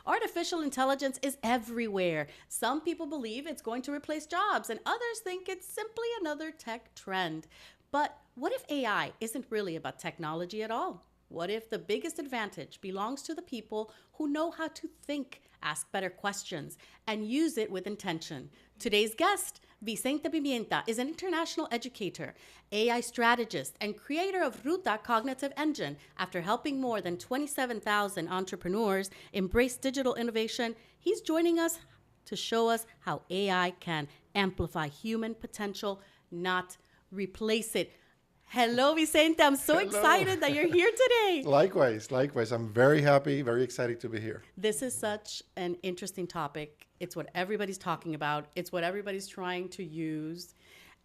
Artificial intelligence is everywhere. Some people believe it's going to replace jobs, and others think it's simply another tech trend. But what if AI isn't really about technology at all? What if the biggest advantage belongs to the people who know how to think, ask better questions, and use it with intention? Today's guest, Vicente Pimienta, is an international educator, AI strategist, and creator of RUTA Cognitive Engine. After helping more than 27,000 entrepreneurs embrace digital innovation, he's joining us to show us how AI can amplify human potential, not replace it. Hello, Vicente. I'm so excited that you're here today. Likewise. I'm very happy, very excited to be here. This is such an interesting topic. It's what everybody's talking about. It's what everybody's trying to use,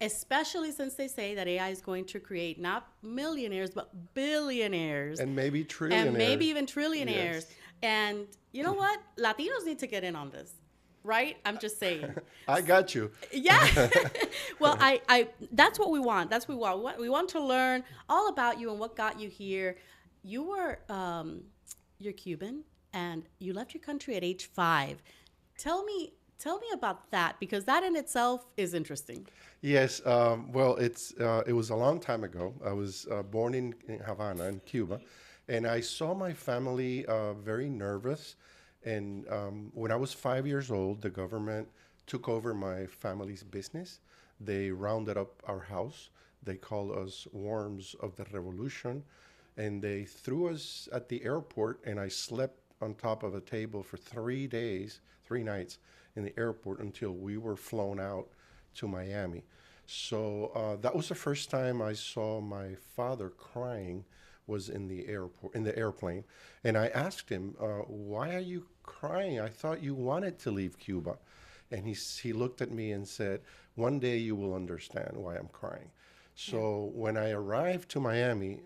especially since they say that AI is going to create not millionaires, but billionaires. And maybe trillionaires. And maybe even trillionaires. Yes. And you know what? Latinos need to get in on this. Right? I'm just saying. I got you. Yeah. Well, I that's what we want. That's what we want. We want to learn all about you and what got you here. You were you're Cuban and you left your country at age 5. Tell me about that, because that in itself is interesting. Yes. Well, it was a long time ago. I was born in Havana, in Cuba, and I saw my family very nervous. And when I was 5 years old, the government took over my family's business. They rounded up our house. They called us worms of the revolution. And they threw us at the airport, and I slept on top of a table for 3 days, 3 nights in the airport until we were flown out to Miami. So that was the first time I saw my father crying, was in the airplane. And I asked him, why are you crying? I thought you wanted to leave Cuba. And he looked at me and said, one day you will understand why I'm crying. So when I arrived to Miami,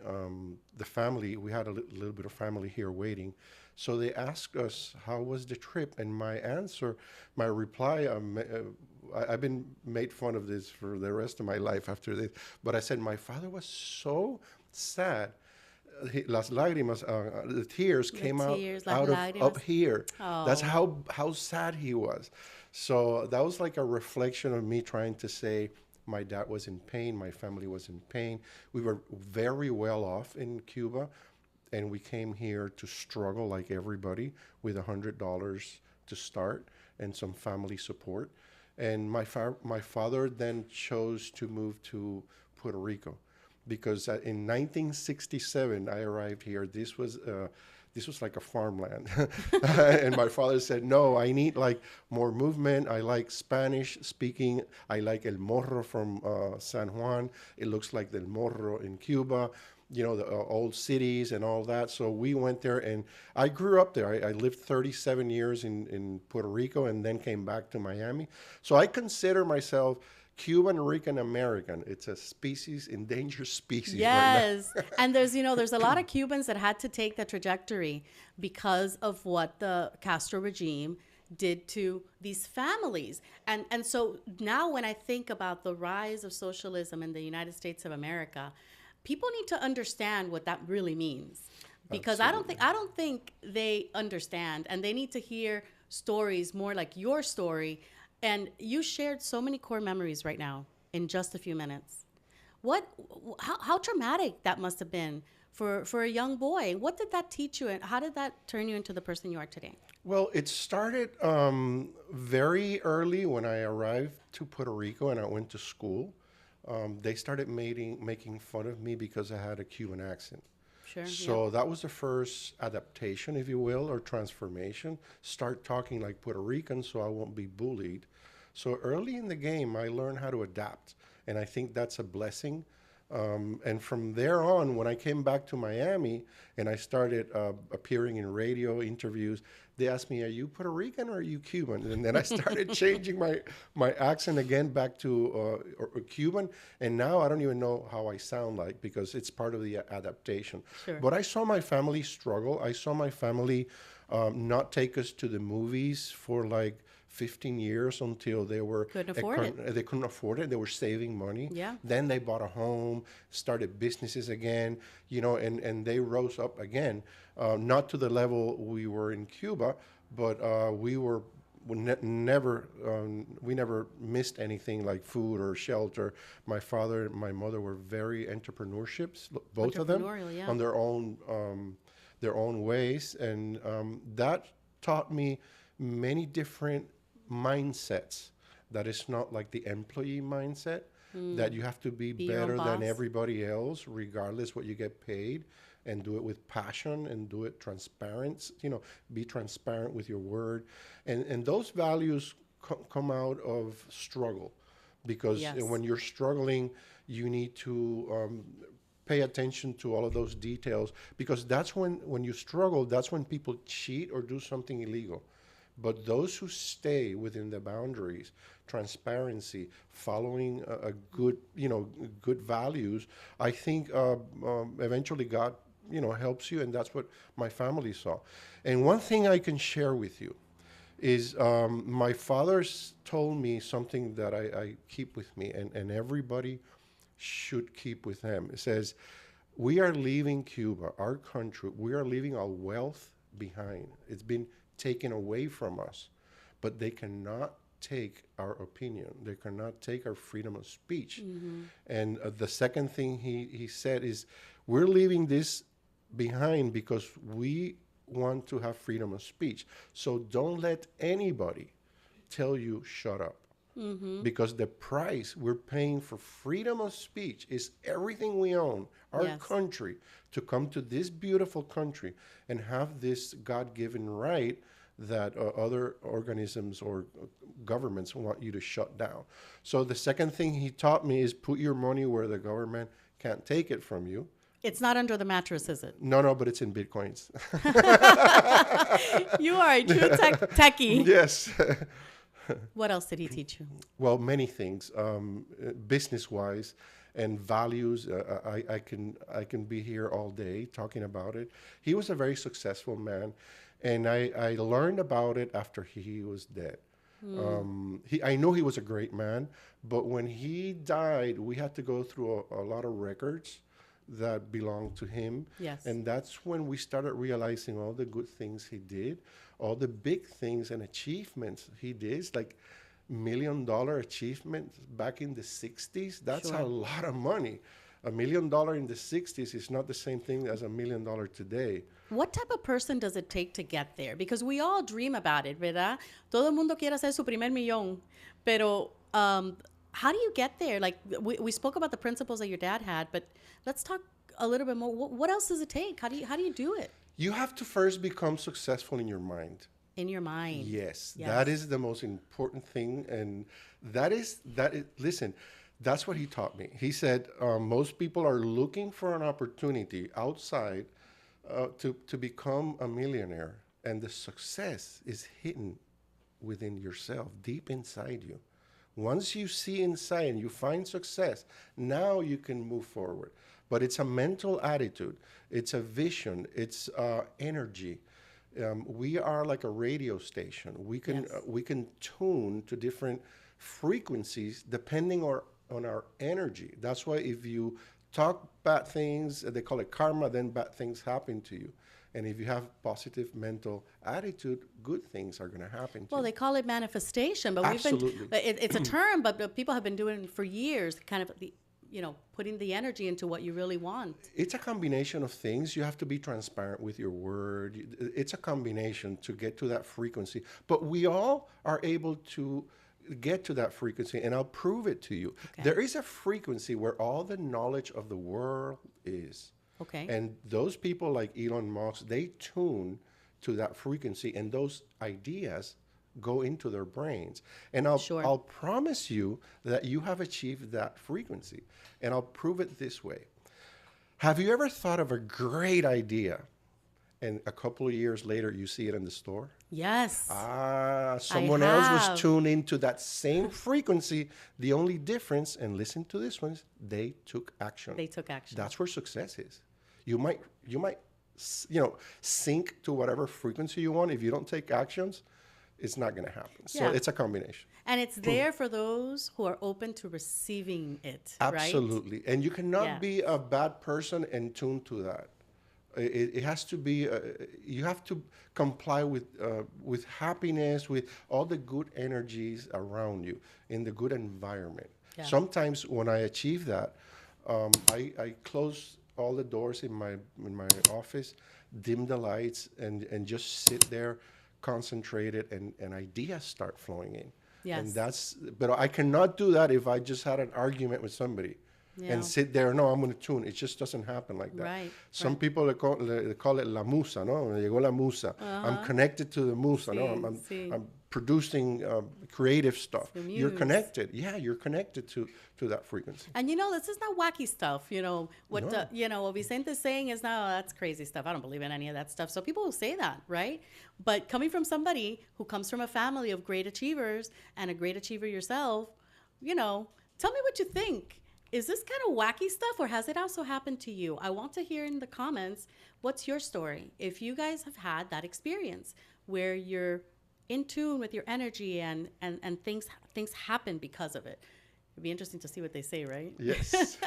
the family, we had a little bit of family here waiting. So they asked us, how was the trip? And my reply, I've been made fun of this for the rest of my life after this, but I said, my father was so sad. Las lágrimas, the tears came out of up here. Oh. That's how sad he was. So that was like a reflection of me trying to say my dad was in pain, my family was in pain. We were very well off in Cuba, and we came here to struggle like everybody with $100 to start and some family support. And my father then chose to move to Puerto Rico, because in 1967 I arrived here. This was like a farmland. And my father said, no, I need like more movement. I like Spanish speaking. I like El Morro from San Juan. It looks like the El Morro in Cuba, you know, the old cities and all that. So we went there, and I grew up there. I lived 37 years in Puerto Rico and then came back to Miami. So I consider myself Cuban Rican American. It's a species, endangered species. Yes. Right now. And there's a lot of Cubans that had to take the trajectory because of what the Castro regime did to these families. And so now when I think about the rise of socialism in the United States of America, people need to understand what that really means. Because Absolutely. I don't think they understand, and they need to hear stories more like your story. And you shared so many core memories right now in just a few minutes. How traumatic that must have been for a young boy. What did that teach you, and how did that turn you into the person you are today? Well, it started very early when I arrived to Puerto Rico and I went to school. They started making fun of me because I had a Cuban accent. Sure, so that was the first adaptation, if you will, or transformation. Start talking like Puerto Rican so I won't be bullied. So early in the game, I learned how to adapt, and I think that's a blessing. And from there on, when I came back to Miami and I started appearing in radio interviews, they asked me, are you Puerto Rican or are you Cuban? And then I started changing my accent again back to Cuban. And now I don't even know how I sound like, because it's part of the adaptation. Sure. But I saw my family struggle. I saw my family not take us to the movies for like 15 years until they were Couldn't afford it. they couldn't afford it. They were saving money. Yeah. Then they bought a home, started businesses again, and they rose up again, not to the level we were in Cuba, but we never missed anything like food or shelter. My father and my mother were very entrepreneurships, both of them, Entrepreneurial, yeah. on their own ways, and that taught me many different mindsets. That is not like the employee mindset, that you have to be Be your own better than boss. everybody else, regardless what you get paid, and do it with passion and do it transparent. Be transparent with your word, and those values come out of struggle, because Yes. when you're struggling, you need to pay attention to all of those details, because that's when you struggle, that's when people cheat or do something illegal. But those who stay within the boundaries, transparency, following a good, good values, I think eventually God, helps you, and that's what my family saw. And one thing I can share with you is my father's told me something that I keep with me, and everybody should keep with him. It says, we are leaving Cuba, our country, we are leaving our wealth behind. It's been taken away from us, but they cannot take our opinion. They cannot take our freedom of speech. And the second thing he said is, we're leaving this behind because we want to have freedom of speech. So don't let anybody tell you shut up. Because the price we're paying for freedom of speech is everything we own, our Yes. country, to come to this beautiful country and have this God-given right that other organisms or governments want you to shut down. So the second thing he taught me is put your money where the government can't take it from you. It's not under the mattress, is it? No, but it's in Bitcoins. You are a true techie. Yes. What else did he teach you? Well, many things, business-wise and values. I can be here all day talking about it. He was a very successful man, and I learned about it after he was dead. I know he was a great man, but when he died, we had to go through a lot of records that belonged to him. Yes. And that's when we started realizing all the good things he did, all the big things and achievements he did, like $1 million achievements back in the 60s. That's Sure. a lot of money. $1 million in the 60s is not the same thing as $1 million today. What type of person does it take to get there? Because we all dream about it, ¿verdad? Todo el mundo quiere hacer su primer millón. Pero how do you get there? Like, we spoke about the principles that your dad had, but let's talk a little bit more. What else does it take? How do you do it? You have to first become successful in your mind. In your mind. Yes, Yes. that is the most important thing. And listen, that's what he taught me. He said, most people are looking for an opportunity outside to become a millionaire. And the success is hidden within yourself, deep inside you. Once you see inside and you find success, now you can move forward. But it's a mental attitude. It's a vision. It's energy. We are like a radio station. We can tune to different frequencies depending on our energy. That's why if you talk bad things, they call it karma, then bad things happen to you. And if you have positive mental attitude, good things are going to happen to Well, you. they call it manifestation, but Absolutely. it's a term, but people have been doing it for years, kind of, putting the energy into what you really want. It's a combination of things. You have to be transparent with your word. It's a combination to get to that frequency. But we all are able to get to that frequency, and I'll prove it to you. Okay. There is a frequency where all the knowledge of the world is. Okay. And those people like Elon Musk, they tune to that frequency, and those ideas go into their brains. And Sure. I'll promise you that you have achieved that frequency. And I'll prove it this way. Have you ever thought of a great idea, and a couple of years later you see it in the store? Yes. Someone else have. was tuned into that same frequency. The only difference, and listen to this one, is they took action. They took action. That's where success is. You might sink to whatever frequency you want. If you don't take actions, it's not going to happen. So Yeah. it's a combination. And it's there for those who are open to receiving it, right? Absolutely. And you cannot Yeah. be a bad person and tune to that. It has to be, you have to comply with happiness, with all the good energies around you in the good environment. Yeah. Sometimes when I achieve that, I close all the doors in my office, dim the lights, and just sit there, concentrated, and ideas start flowing in. Yes. And but I cannot do that if I just had an argument with somebody Yeah. and sit there. No, I'm going to tune. It just doesn't happen like that. Right, Some right. people they call it la musa, no? Me llegó la musa. I'm connected to the musa, no? Sí, I'm sí. I'm producing creative stuff. The You're muse. connected. Yeah, you're connected to that frequency. And this is not wacky stuff. What No. what Vicente's saying is, no, that's crazy stuff. I don't believe in any of that stuff. So people will say that, right? But coming from somebody who comes from a family of great achievers and a great achiever yourself, tell me what you think. Is this kind of wacky stuff, or has it also happened to you? I want to hear in the comments, what's your story? If you guys have had that experience where you're in tune with your energy and things happen because of it. It'd be interesting to see what they say, right? Yes.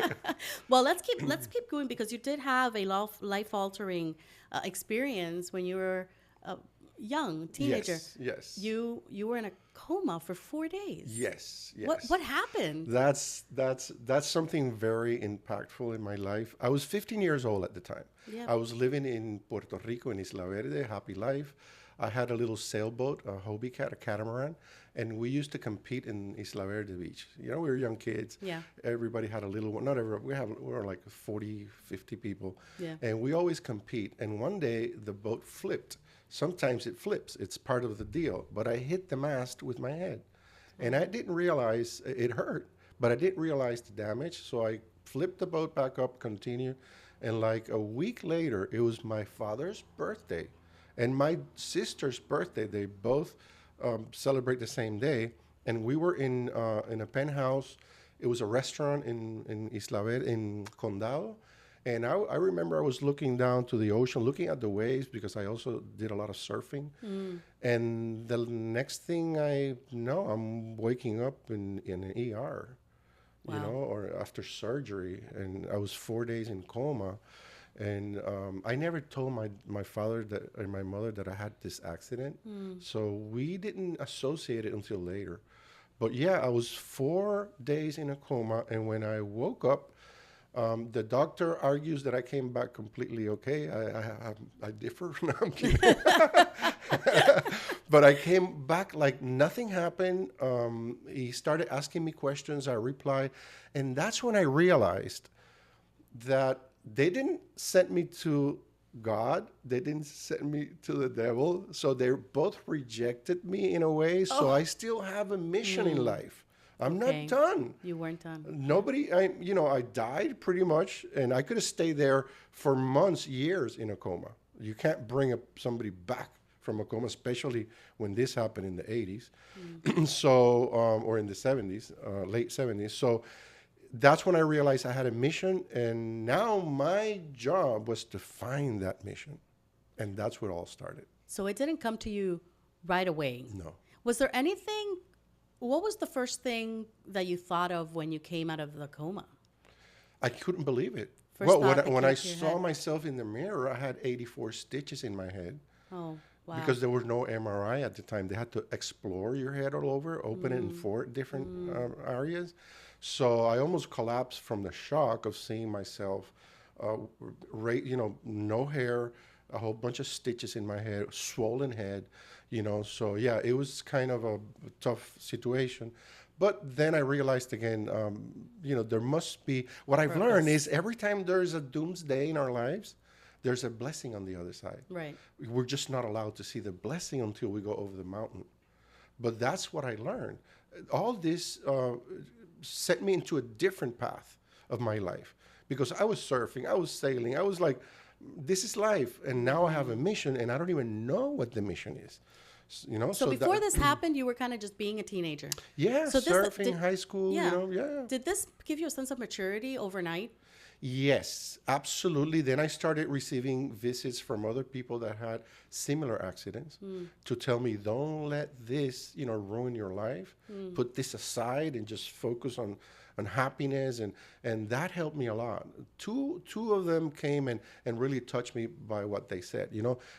Well, let's keep going, because you did have a life altering experience when you were young teenager. Yes. You were in a coma for 4 days. Yes. What happened? That's something very impactful in my life. I was 15 years old at the time. Yeah. I was living in Puerto Rico, in Isla Verde, happy life. I had a little sailboat, a Hobie Cat, a catamaran, and we used to compete in Isla Verde Beach. We were young kids. Yeah. Everybody had a little one. Not everybody. We were like 40, 50 people. Yeah. And we always compete. And one day the boat flipped. Sometimes it flips. It's part of the deal. But I hit the mast with my head. And I didn't realize it hurt, but I didn't realize the damage. So I flipped the boat back up, continued. And like a week later, it was my father's birthday and my sister's birthday. They both celebrate the same day. And we were in a penthouse. It was a restaurant in Isla Verde, in Condado. And I remember I was looking down to the ocean, looking at the waves, because I also did a lot of surfing. And the next thing I know, I'm waking up in an ER, Wow. or after surgery. And I was 4 days in coma. And I never told my father and my mother that I had this accident. So we didn't associate it until later. But yeah, I was 4 days in a coma. And when I woke up, the doctor argues that I came back completely okay. I differ. No, I'm kidding. But I came back like nothing happened. He started asking me questions. I replied. And that's when I realized that they didn't send me to God. They didn't send me to the devil. So they both rejected me in a way. So I still have a mission in life. I'm Okay. not done. You weren't done. Nobody, I died pretty much, and I could have stayed there for months, years in a coma. You can't bring somebody back from a coma, especially when this happened in the 80s, or in the 70s, late 70s. So that's when I realized I had a mission, and now my job was to find that mission, and that's where it all started. So it didn't come to you right away. No. Was there anything? What was the first thing that you thought of when you came out of the coma? I couldn't believe it. First Well, thought that when came I to your saw head. myself in the mirror, I had 84 stitches in my head. Oh, wow. Because there was no MRI at the time. They had to explore your head all over, open it in 4 different areas. So I almost collapsed from the shock of seeing myself, no hair, a whole bunch of stitches in my head, swollen head, So yeah, it was kind of a tough situation. But then I realized again, there must be, what I've learned is every time there's a doomsday in our lives, there's a blessing on the other side. Right. We're just not allowed to see the blessing until we go over the mountain. But that's what I learned. All this set me into a different path of my life, because I was surfing, I was sailing, I was like, this is life. And now I have a mission, and I don't even know what the mission is. So before this happened, you were kind of just being a teenager. Yeah, So surfing, high school, yeah. yeah. Did this give you a sense of maturity overnight? Yes, absolutely. Then I started receiving visits from other people that had similar accidents to tell me, don't let this, ruin your life. Put this aside and just focus on happiness. And that helped me a lot. Two of them came and really touched me by what they said.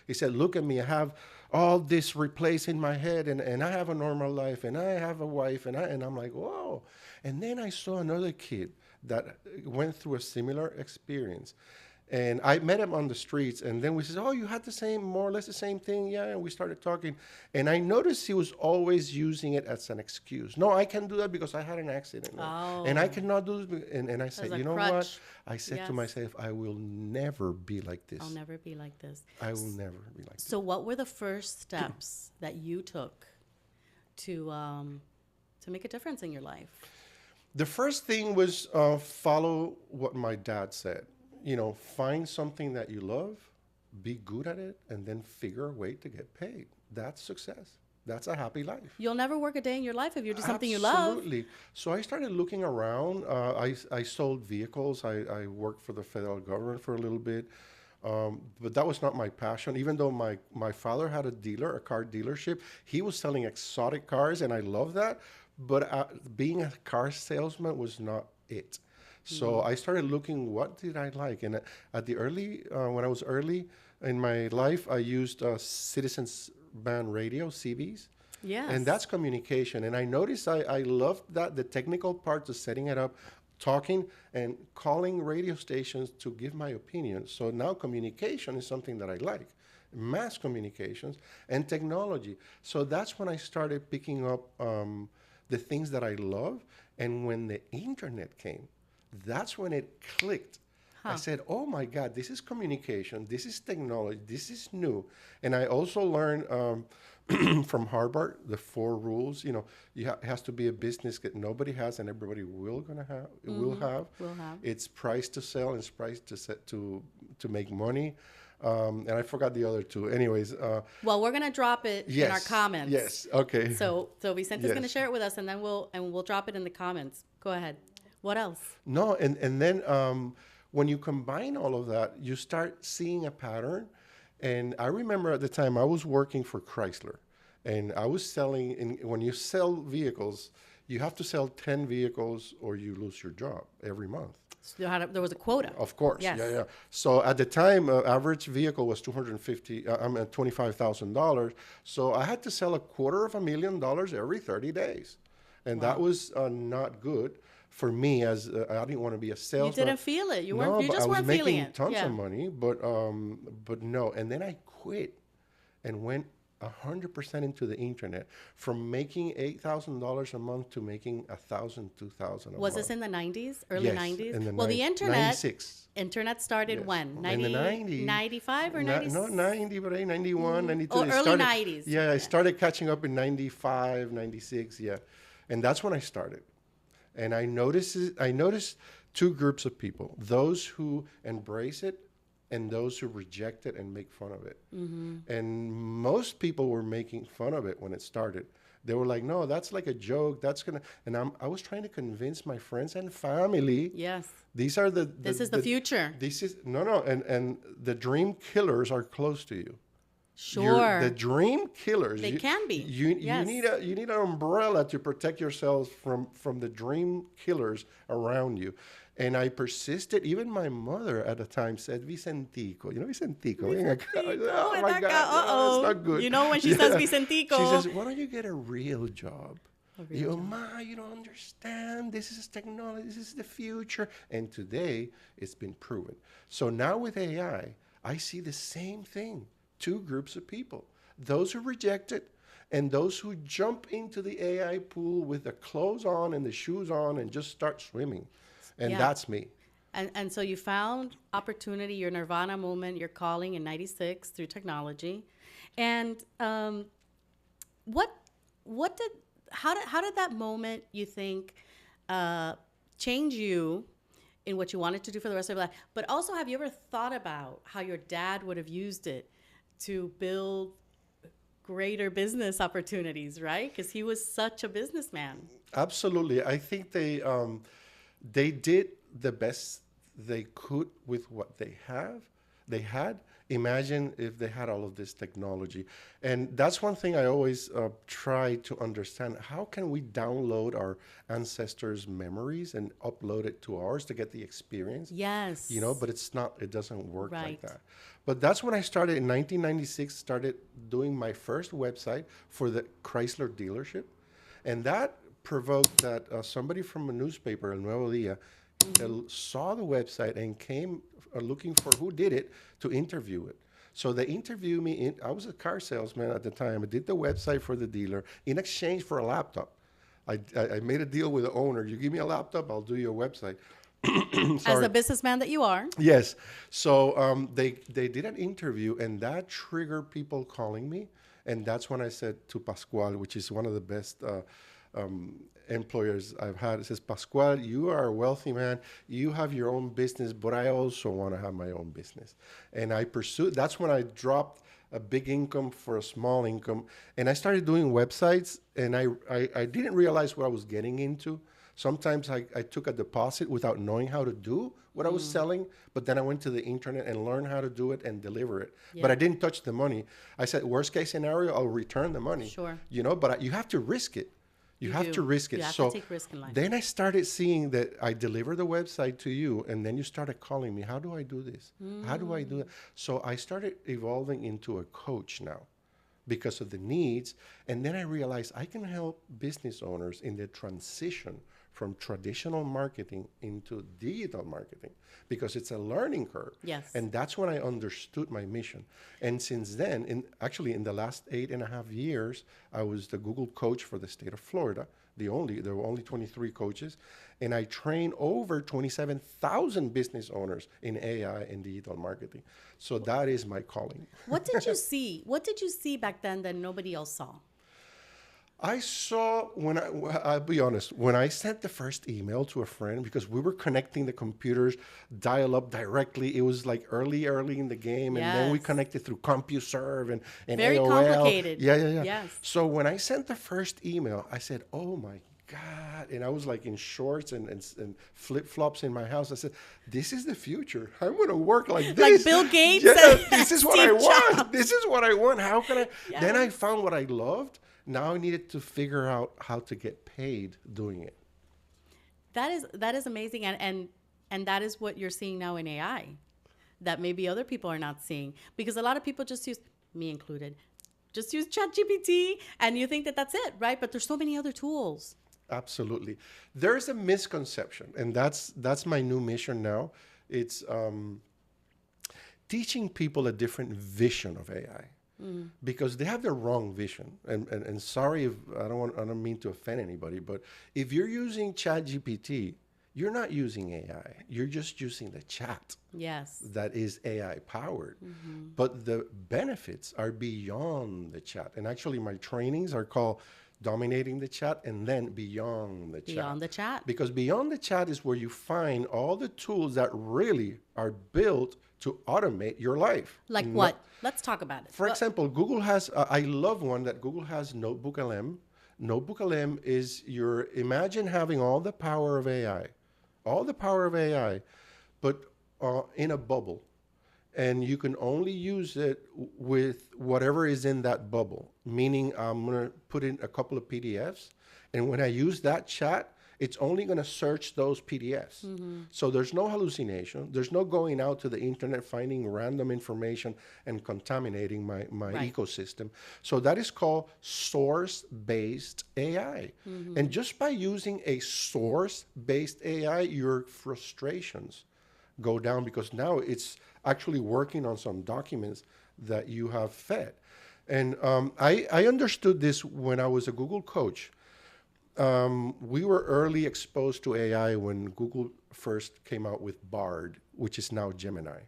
He said, look at me, I have all this replaced in my head and I have a normal life and I have a wife and I'm like, whoa. And then I saw another kid that went through a similar experience. And I met him on the streets, and then we said, oh, you had more or less the same thing? Yeah, and we started talking. And I noticed he was always using it as an excuse. No, I can't do that because I had an accident. Oh. And I cannot do this. And I said, you know crutch. what? I said to Yes. myself, I will never be like this. I'll never be like this. I will never be like this. So what were the first steps that you took to make a difference in your life? The first thing was follow what my dad said. Find something that you love, be good at it, and then figure a way to get paid. That's success. That's a happy life. You'll never work a day in your life if you do something you love. Absolutely. So I started looking around. I sold vehicles. I worked for the federal government for a little bit. But that was not my passion. Even though my father had a car dealership, he was selling exotic cars, and I love that. But being a car salesman was not it. So I started looking, what did I like? And when I was early in my life, I used Citizens Band Radio, CBs. Yes. And that's communication. And I noticed I loved the technical part of setting it up, talking and calling radio stations to give my opinion. So now communication is something that I like. Mass communications and technology. So that's when I started picking up the things that I love. And when the internet came, that's when it clicked. I said, oh my God, this is communication. This is technology. This is new. And I also learned from Harvard, the 4 rules. It has to be a business that nobody has and everybody will have. It's price to sell and it's price to make money. And I forgot the other 2. Anyways. Well, we're gonna drop it in our comments. Yes. Okay. So Vicente's gonna share it with us, and then we'll drop it in the comments. Go ahead. What else? No, and then when you combine all of that, you start seeing a pattern. And I remember at the time I was working for Chrysler, and I was selling. And when you sell vehicles, you have to sell 10 vehicles or you lose your job every month. So there was a quota. Of course, Yes. yeah. So at the time, average vehicle was $25,000. So I had to sell $250,000 every 30 days, and that was not good for me. As I didn't want to be a salesman. You didn't feel it. You weren't. You just weren't feeling it. I was making tons of money, but no. And then I quit and went 100% into the internet, from making $8,000 a month to making $1,000, $2,000 a month. Was this in the 90s, early 90s? The internet. 96. Internet started when? In the 90s. 95 or 96? No, 90, but 91, 92. Oh, early 90s. Yeah, I started catching up in 95, 96, yeah. And that's when I started. And I noticed 2 groups of people: those who embrace it and those who reject it and make fun of it. And most people were making fun of it when it started. They were like, no, that's like a joke. And I was trying to convince my friends and family. Yes. These are This is the future. And the dream killers are close to you. Sure. The dream killers. They can be. You need an umbrella to protect yourselves from the dream killers around you. And I persisted. Even my mother at the time said, Vicentico. You know Vicentico? Oh my God. No, that's not good. You know when she says Vicentico. She says, why don't you get a real job? Ma, you don't understand. This is technology. This is the future. And today, it's been proven. So now with AI, I see the same thing. 2 groups of people: those who reject it and those who jump into the AI pool with the clothes on and the shoes on and just start swimming. And that's me. And so you found opportunity, your nirvana moment, your calling in 96 through technology. And how did that moment, you think, change you in what you wanted to do for the rest of your life? But also, have you ever thought about how your dad would have used it to build greater business opportunities, right? Because he was such a businessman. Absolutely. I think they did the best they could with what they had, imagine if they had all of this technology. And that's one thing I always try to understand. How can we download our ancestors' memories and upload it to ours to get the experience? Yes. But it doesn't work like Right. that. But that's when I started in 1996, started doing my first website for the Chrysler dealership. And that provoked that somebody from a newspaper, El Nuevo Dia, saw the website and came looking for who did it to interview it. So they interviewed me. I was a car salesman at the time. I did the website for the dealer in exchange for a laptop. I made a deal with the owner. You give me a laptop, I'll do your website. As the businessman that you are. Yes. So they did an interview, and that triggered people calling me. And that's when I said to Pascual, which is one of the best employers I've had, it says, Pascual, you are a wealthy man. You have your own business, but I also want to have my own business. And I pursued, that's when I dropped a big income for a small income. And I started doing websites, and I didn't realize what I was getting into. Sometimes I took a deposit without knowing how to do what I was selling, but then I went to the internet and learned how to do it and deliver it. Yeah. But I didn't touch the money. I said, worst case scenario, I'll return the money. Sure. But you have to risk it. You have do. to risk it. You have So to take risk in life. then I started seeing that I deliver the website to you, and then you started calling me, how do I do this? How do I do it? So I started evolving into a coach now because of the needs. And then I realized I can help business owners in the transition from traditional marketing into digital marketing because it's a learning curve. Yes. And that's when I understood my mission. And since then, in the last 8.5 years, I was the Google coach for the state of Florida. There were only 23 coaches. And I train over 27,000 business owners in AI and digital marketing. So that is my calling. What did you see? What did you see back then that nobody else saw? I saw I'll be honest, when I sent the first email to a friend, because we were connecting the computers, dial up directly. It was like early in the game. And then we Yes. connected through CompuServe and Very AOL. complicated. Yeah. Yes. So when I sent the first email, I said, oh my God. And I was like in shorts and flip-flops in my house. I said, this is the future. I'm going to work like this. Like Bill Gates Yeah, and this is what Steve I want. Jobs. This is what I want. How can I? Yes. Then I found what I loved. Now I needed to figure out how to get paid doing it. That is amazing, and that is what you're seeing now in AI, that maybe other people are not seeing, because a lot of people just use, me included, just use ChatGPT, and you think that that's it, right? But there's so many other tools. Absolutely. There's a misconception, and that's my new mission now. It's teaching people a different vision of AI. Because they have the wrong vision. And sorry if I don't mean to offend anybody, but if you're using ChatGPT, you're not using AI. You're just using the chat. Yes. That is AI powered. But the benefits are beyond the chat. And actually my trainings are called Dominating the Chat and then Beyond the Chat. Beyond the chat. Because beyond the chat is where you find all the tools that really are built to automate your life. Like what? Let's talk about it. For example, Google has, I love one that Google has, Notebook LM. Notebook LM is imagine having all the power of AI, but in a bubble. And you can only use it with whatever is in that bubble. Meaning I'm going to put in a couple of PDFs. And when I use that chat, it's only going to search those PDFs. So there's no hallucination. There's no going out to the internet, finding random information and contaminating my Right. ecosystem. So that is called source-based AI. And just by using a source-based AI, your frustrations go down because now it's actually working on some documents that you have fed. And I understood this when I was a Google coach. We were early exposed to AI when Google first came out with Bard, which is now Gemini.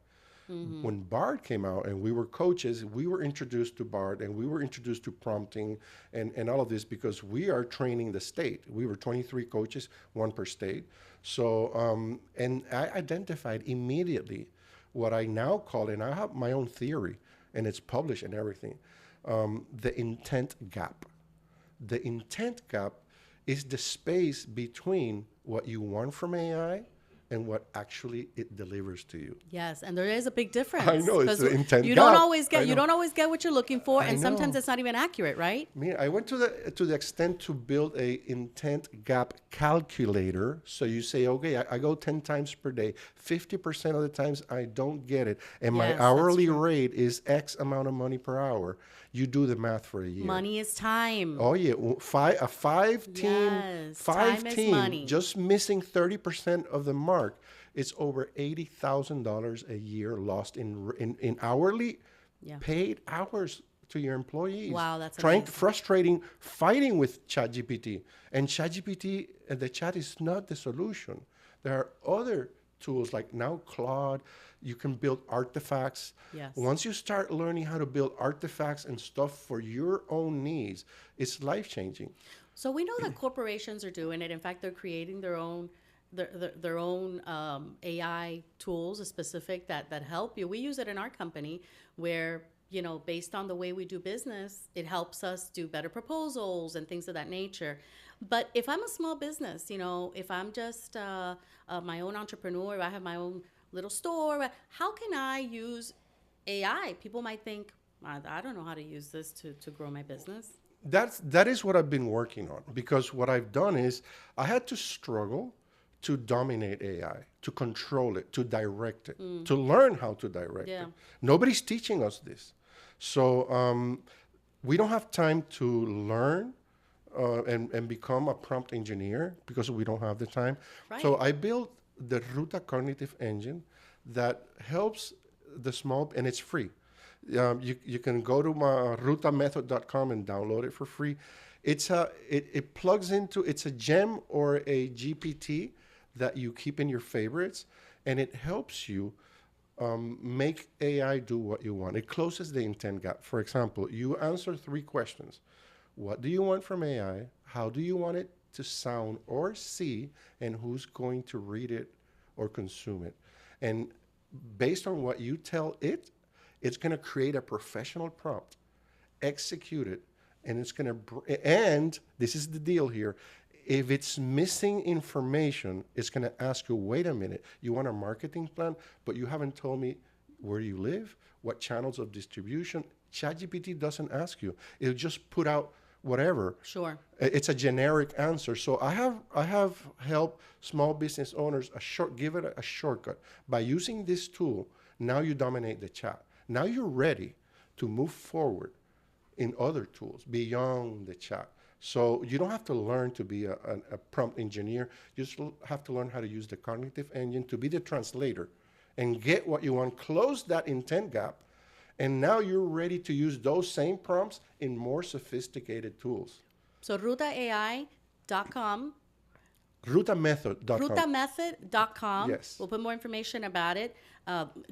When Bard came out and we were coaches, we were introduced to Bard and we were introduced to prompting and all of this because we are training the state. We were 23 coaches, one per state. So, and I identified immediately what I now call, and I have my own theory and it's published and everything, the intent gap. The intent gap is the space between what you want from AI and what actually it delivers to you. Yes, and there is a big difference. I know, it's 'Cause an intent you gap. don't always I get you know. don't always get what you're looking for, I and sometimes know. it's not even accurate, right? Me, I went to the extent to build a intent gap calculator. So you say, okay, I go 10 times per day. 50% of the times I don't get it, and my Yes, that's hourly true. rate is X amount of money per hour. You do the math for a year. Money is time. Oh yeah, a five team, Yes, time is money. just missing 30% of the mark. It's over $80,000 a year lost in hourly Yeah. paid hours to your employees. Wow, that's trying amazing. frustrating fighting with ChatGPT, and ChatGPT the chat is not the solution. There are other tools like now Claude. You can build artifacts. Yes. Once you start learning how to build artifacts and stuff for your own needs, it's life changing. So we know that corporations are doing it. In fact, they're creating their own AI tools, specific that help you. We use it in our company, where based on the way we do business, it helps us do better proposals and things of that nature. But if I'm a small business, if I'm just my own entrepreneur, I have my own little store, how can I use AI? People might think, I don't know how to use this to grow my business. That is what I've been working on, because what I've done is I had to struggle to dominate AI, to control it, to direct it, to learn how to direct Yeah. it. Nobody's teaching us this. So we don't have time to learn and become a prompt engineer because we don't have the time. Right. So I built the RUTA cognitive engine that helps the small, and it's free. You can go to my rutamethod.com and download it for free. It plugs into, it's a gem or a GPT that you keep in your favorites, and it helps you make AI do what you want. It closes the intent gap. For example, you answer 3 questions. What do you want from AI? How do you want it to sound or see? And who's going to read it or consume it? And based on what you tell it, it's going to create a professional prompt, execute it, and it's going to, and this is the deal here. If it's missing information, it's going to ask you, wait a minute, you want a marketing plan, but you haven't told me where you live, what channels of distribution. ChatGPT doesn't ask you. It'll just put out whatever. Sure. It's a generic answer. So I have helped small business owners give it a shortcut. By using this tool, now you dominate the chat. Now you're ready to move forward in other tools beyond the chat. So you don't have to learn to be a prompt engineer. You just have to learn how to use the cognitive engine to be the translator and get what you want, close that intent gap, and now you're ready to use those same prompts in more sophisticated tools. So rutaai.com. RUTAmethod.com. RUTAmethod.com. Yes. We'll put more information about it.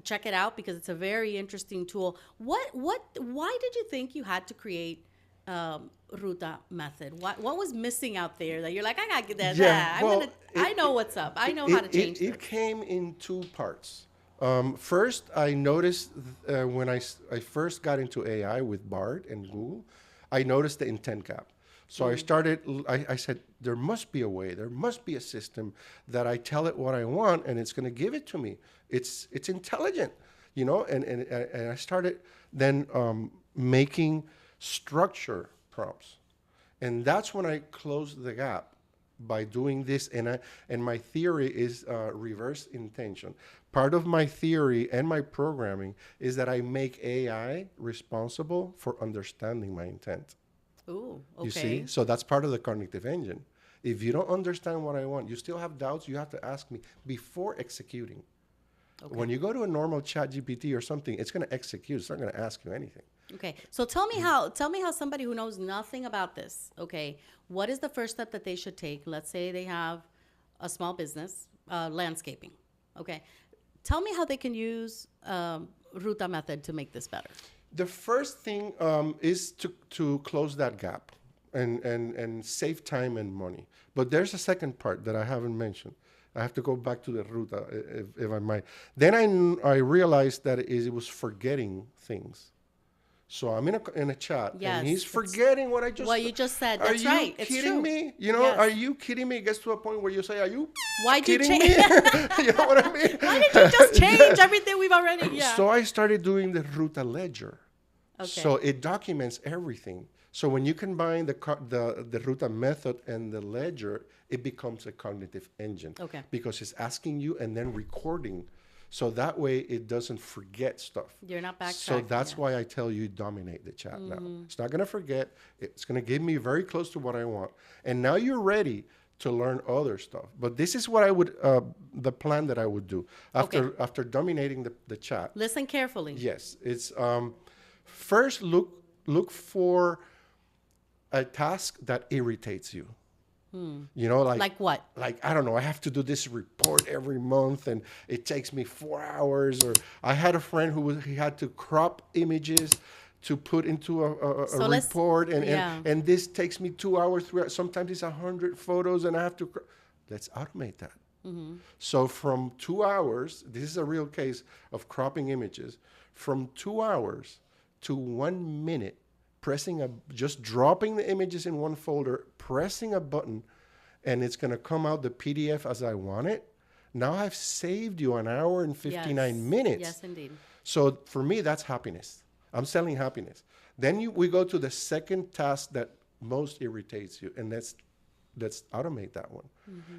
Check it out because it's a very interesting tool. Why did you think you had to create RUTA Method? What was missing out there that you're like, I gotta get that? Yeah, well, I know what's up. I know how to change it. It came in 2 parts. First, I noticed when I first got into AI with Bard and Google, I noticed the intent gap. So I said, there must be a way, there must be a system that I tell it what I want and it's going to give it to me. It's intelligent, and I started then making structure prompts. And that's when I closed the gap by doing this. And my theory is reverse intention. Part of my theory and my programming is that I make AI responsible for understanding my intent. Ooh, okay. You see? So that's part of the cognitive engine. If you don't understand what I want, you still have doubts, you have to ask me before executing. Okay. When you go to a normal chat GPT or something, it's going to execute. It's not going to ask you anything. Okay. So tell me how somebody who knows nothing about this, okay, what is the first step that they should take? Let's say they have a small business, landscaping. Okay. Tell me how they can use RUTA Method to make this better. The first thing is to close that gap and save time and money. But there's a second part that I haven't mentioned. I have to go back to the RUTA, if I might. Then I realized that it was forgetting things. So I'm in a chat, Yes, and he's it's forgetting what I just. what you just said. Are That's you right. It's kidding true. me? You know, Yes. are you kidding me? It gets to a point where you say, "Are you Why'd you kidding change? me?" You know what I mean? Why did you just change Yeah. everything we've already? Yeah. So I started doing the RUTA ledger. Okay. So it documents everything. So when you combine the RUTA method and the ledger, it becomes a cognitive engine. Okay. Because it's asking you and then recording. So that way it doesn't forget stuff. You're not backtracking. So that's yeah. why I tell you dominate the chat now. It's not going to forget. It's going to give me very close to what I want. And now you're ready to learn other stuff. But this is what I would, the plan that I would do after dominating the chat. Listen carefully. Yes, it's first look for a task that irritates you. You know, Like what? Like, I don't know, I have to do this report every month and it takes me 4 hours. Or I had a friend he had to crop images to put into a So let's- report, yeah. and this takes me 2 hours. Sometimes it's 100 photos, and I have to. Let's automate that. So from 2 hours, this is a real case of cropping images. From 2 hours to 1 minute, just dropping the images in one folder, pressing a button, and it's going to come out the PDF as I want it. Now I've saved you an hour and 59 minutes. Yes, indeed. So for me, that's happiness. I'm selling happiness. Then we go to the second task that most irritates you, and let's automate that one.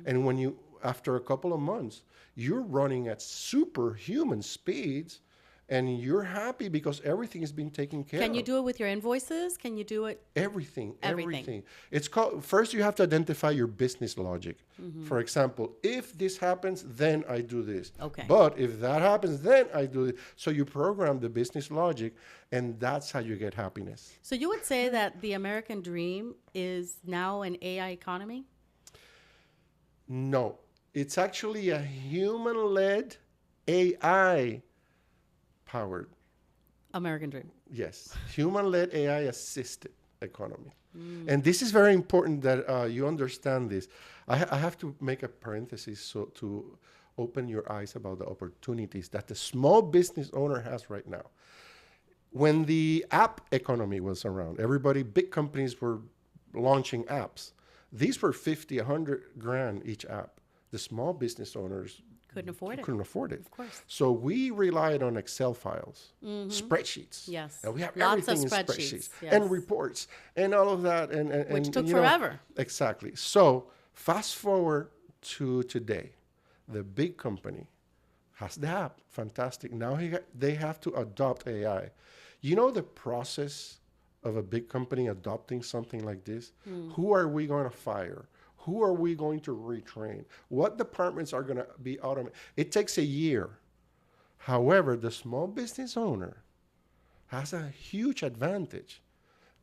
And when after a couple of months, you're running at superhuman speeds, and you're happy because everything is being taken care of. Can you do it with your invoices? Can you do it? Everything. Everything. It's called, first you have to identify your business logic. For example, if this happens, then I do this. Okay. But if that happens, then I do it. So you program the business logic, and that's how you get happiness. So you would say that the American dream is now an AI economy? No, it's actually a human-led, AI-powered, American dream. yes, human-led, AI-assisted economy. And this is very important that you understand this. I have to make a parenthesis to open your eyes about the opportunities that the small business owner has right now. When the app economy was around, big companies were launching apps. These were 50, 100 grand each app. The small business owners Couldn't afford it. couldn't afford it. Of course. So we relied on Excel files, spreadsheets. Yes. And we have Lots of everything in spreadsheets, yes. and reports and all of that. Which took you know, forever. Exactly. So fast forward to today. The big company has the app. Fantastic. Now they have to adopt AI. You know the process of a big company adopting something like this? Who are we going to fire? Who are we going to retrain? What departments are going to be automated? It takes a year. However, the small business owner has a huge advantage.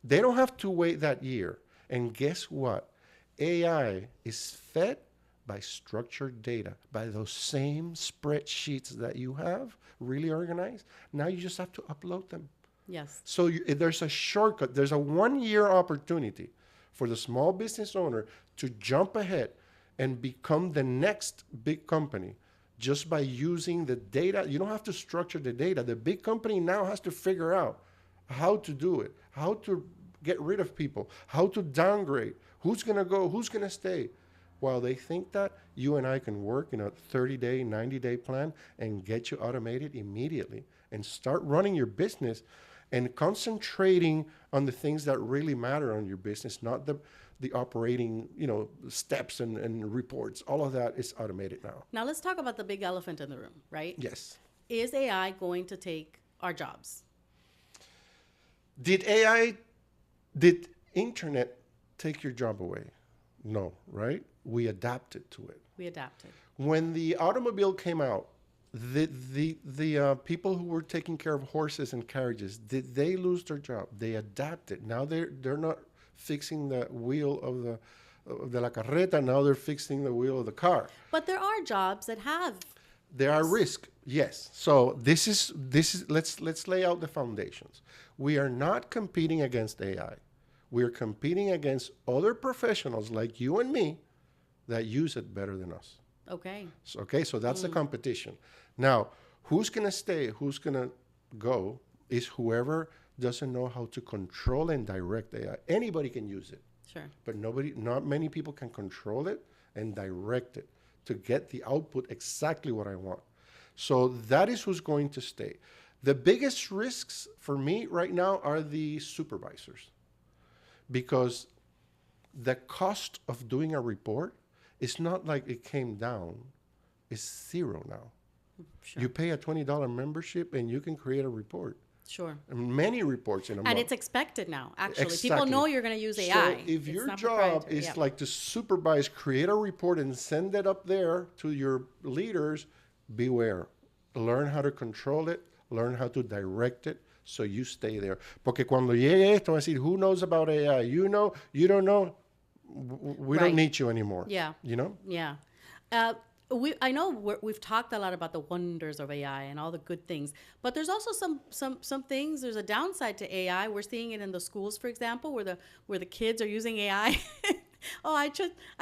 They don't have to wait that year. And guess what? AI is fed by structured data, by those same spreadsheets that you have, really organized. Now you just have to upload them. Yes. So there's a shortcut. There's a 1 year opportunity for the small business owner to jump ahead and become the next big company just by using the data. You don't have to structure the data. The big company now has to figure out how to do it, how to get rid of people, how to downgrade, who's going to go, who's going to stay. While they think that, you and I can work in a 30-day, 90-day plan and get you automated immediately and start running your business and concentrating on the things that really matter on your business, not the operating, steps and reports. All of that is automated now. Now let's talk about the big elephant in the room, right? Yes. Is AI going to take our jobs? Did internet take your job away? No, right? We adapted to it. We adapted. When the automobile came out, the people who were taking care of horses and carriages, did they lose their job? They adapted. Now they're not fixing the wheel of the la carreta. Now they're fixing the wheel of the car. But there are jobs that have. There are risks, yes. So this is let's lay out the foundations. We are not competing against AI. We are competing against other professionals like you and me that use it better than us. Okay. So that's the competition. Now, who's going to stay, who's going to go is whoever doesn't know how to control and direct AI. Anybody can use it, Sure. but not many people can control it and direct it to get the output exactly what I want. So that is who's going to stay. The biggest risks for me right now are the supervisors, because the cost of doing a report is not like it came down. It's zero now. Sure. You pay a $20 membership and you can create a report. Sure. And many reports in a month. And it's expected now, actually. Exactly. People know you're going to use AI. So if It's your not job proprietary. is Yeah. like to supervise, create a report and send it up there to your leaders, beware. Learn how to control it, learn how to direct it so you stay there. Porque cuando llegue esto, van a decir, who knows about AI? You know, you don't know, we Right. don't need you anymore. Yeah. You know? Yeah. I know we've talked a lot about the wonders of AI and all the good things, but there's also some things. There's a downside to AI. We're seeing it in the schools, for example, where the kids are using AI. Oh, I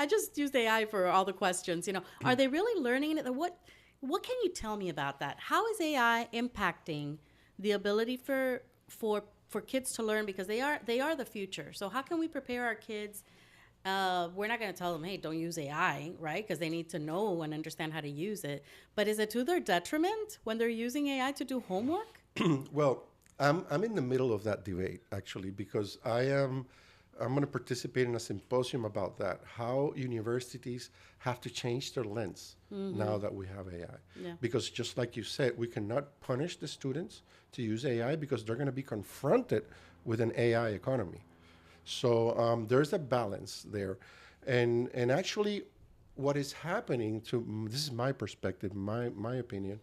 just used AI for all the questions. Are they really learning it? What can you tell me about that? How is AI impacting the ability for kids to learn, because they are the future? So how can we prepare our kids? We're not going to tell them, hey, don't use AI, right? Because they need to know and understand how to use it. But is it to their detriment when they're using AI to do homework? Well, I'm in the middle of that debate, actually, because I'm going to participate in a symposium about that, how universities have to change their lens now that we have AI. Yeah. Because just like you said, we cannot punish the students to use AI because they're going to be confronted with an AI economy. So there's a balance there. And actually, what is happening this is my perspective, my opinion,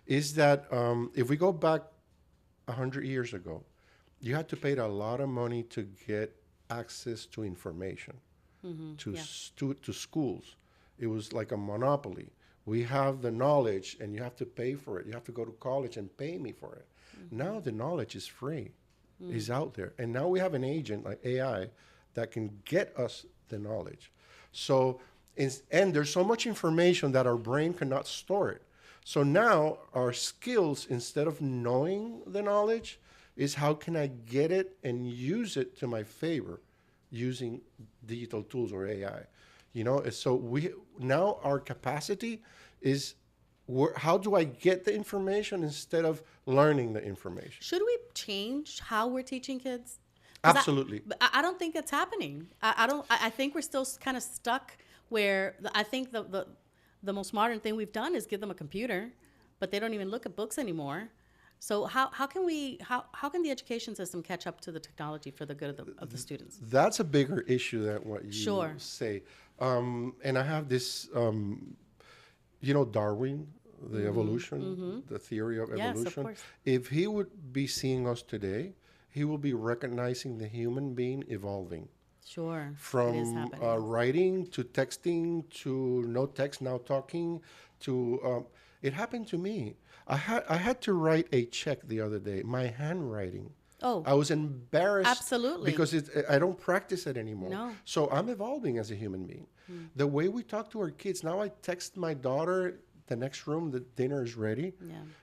is that if we go back 100 years ago, you had to pay a lot of money to get access to information, to schools. It was like a monopoly. We have the knowledge and you have to pay for it. You have to go to college and pay me for it. Now the knowledge is free. Is out there. And now we have an agent like AI that can get us the knowledge. So, and there's so much information that our brain cannot store it. So now our skills, instead of knowing the knowledge, is how can I get it and use it to my favor using digital tools or AI. So now our capacity is, how do I get the information instead of learning the information? Should we change how we're teaching kids? Absolutely. I don't think it's happening. I think we're still kind of stuck where I think the most modern thing we've done is give them a computer, but they don't even look at books anymore. So how can the education system catch up to the technology for the good of the students? That's a bigger issue than what you Sure. say. And I have this, Darwin, the evolution, the theory of Yes, of evolution. course. If he would be seeing us today, he will be recognizing the human being evolving. Sure. It is From happening. writing to texting to no text, now talking to, it happened to me. I had to write a check the other day, my handwriting. Oh, I was embarrassed. Absolutely. Because I don't practice it anymore. No. So I'm evolving as a human being. The way we talk to our kids, now I text my daughter, the next room, the dinner is ready.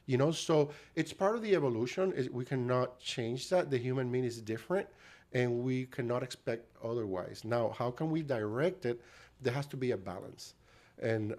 Yeah. So it's part of the evolution. We cannot change that. The human being is different and we cannot expect otherwise. Now, how can we direct it? There has to be a balance. And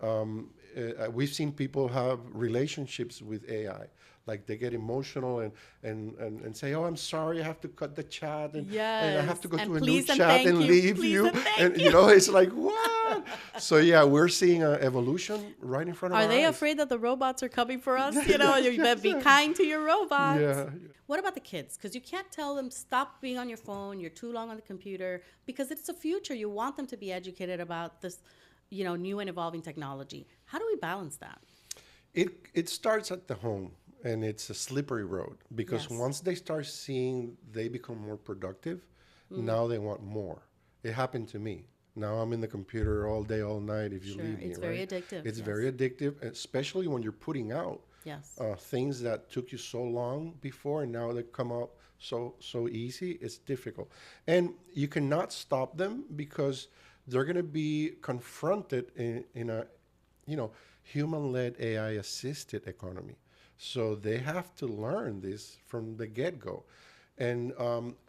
we've seen people have relationships with AI. Like they get emotional and say, oh, I'm sorry, I have to cut the chat. And I have to go And to a new please and chat thank and you. leave Please you. and thank And, you. it's like, what? So, yeah, we're seeing an evolution right in front of Are our they eyes. afraid that the robots are coming for us? You better be kind to your robots. Yeah. What about the kids? Because you can't tell them, stop being on your phone, you're too long on the computer, because it's the future. You want them to be educated about this, new and evolving technology. How do we balance that? It starts at the home, and it's a slippery road because Yes. once they start seeing they become more productive, now they want more. It happened to me. Now I'm in the computer all day, all night. If you Sure, leave me, it's very right? addictive, It's yes. very addictive, especially when you're putting out Yes. things that took you so long before, and now they come out so easy. It's difficult, and you cannot stop them because they're going to be confronted in a human-led AI-assisted economy. So they have to learn this from the get-go. And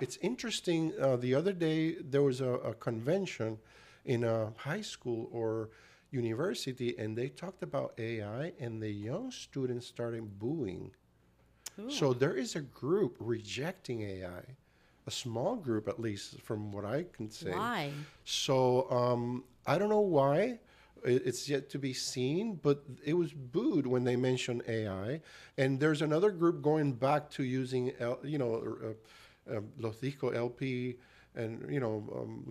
it's interesting. The other day, there was a convention in a high school or university, and they talked about AI, and the young students started booing. Ooh. So there is a group rejecting AI, a small group at least, from what I can say. Why? So I don't know why. It's yet to be seen, but it was booed when they mentioned AI. And there's another group going back to using, los discos LP, and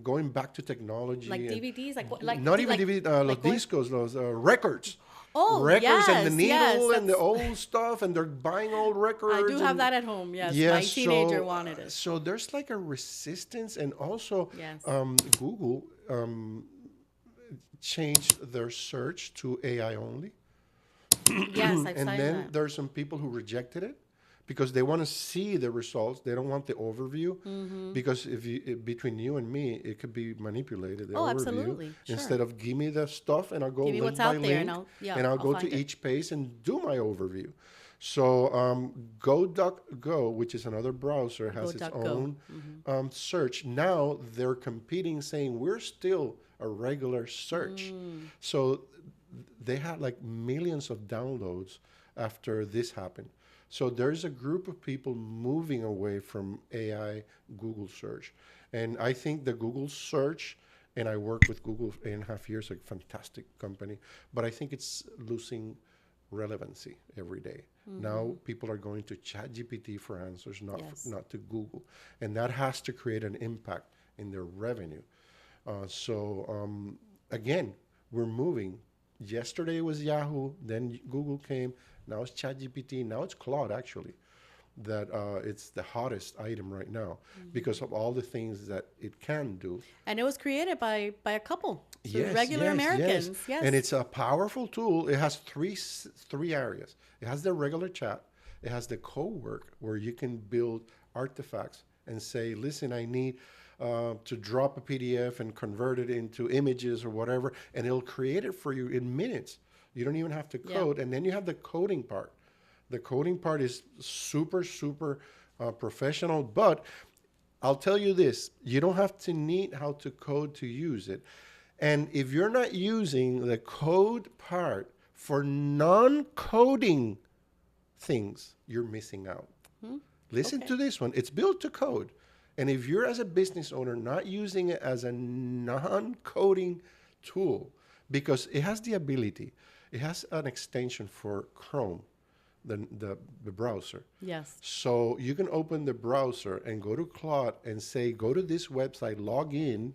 going back to technology. Like And DVDs, like not even like DVD, los like going. discos, los records. Oh Records and the yes, yes. needle and the That's, old stuff, and they're buying old records. I do have and that at home. Yes, my Yes, teenager wanted it. so there's like a resistance, and also Yes. Google changed their search to AI only, Yes, I've and seen then that. there's some people who rejected it because they want to see the results. They don't want the overview, because if between you and me, it could be manipulated. The Oh, overview, absolutely. Sure. instead of give me the stuff and I'll go Give me link what's by out there, link, and I'll go find to it. each page and do my overview. So Go, which is another browser, has its Go.go. own search. Now they're competing, saying we're still a regular search. So they had like millions of downloads after this happened. So there's a group of people moving away from AI Google search. And I think the Google search, and I worked with Google 8.5 years, a fantastic company, but I think it's losing relevancy every day. Now people are going to ChatGPT for answers, Yes. not to Google. And that has to create an impact in their revenue. Again, we're moving. Yesterday was Yahoo, then Google came, now it's ChatGPT, now it's Claude actually. That it's the hottest item right now because of all the things that it can do. And it was created by a couple, so Yes, regular yes, Americans. Yes. And it's a powerful tool. It has three areas. It has the regular chat. It has the co-work where you can build artifacts and say, listen, I need to drop a PDF and convert it into images or whatever, and it'll create it for you in minutes. You don't even have to code. And then you have the coding part. The coding part is super, super professional, but I'll tell you this, you don't have to need how to code to use it. And if you're not using the code part for non-coding things, you're missing out. Listen to this one. It's built to code. And if you're, as a business owner, not using it as a non-coding tool, because it has the ability, it has an extension for Chrome, the browser. Yes. So you can open the browser and go to Claude and say, go to this website, log in,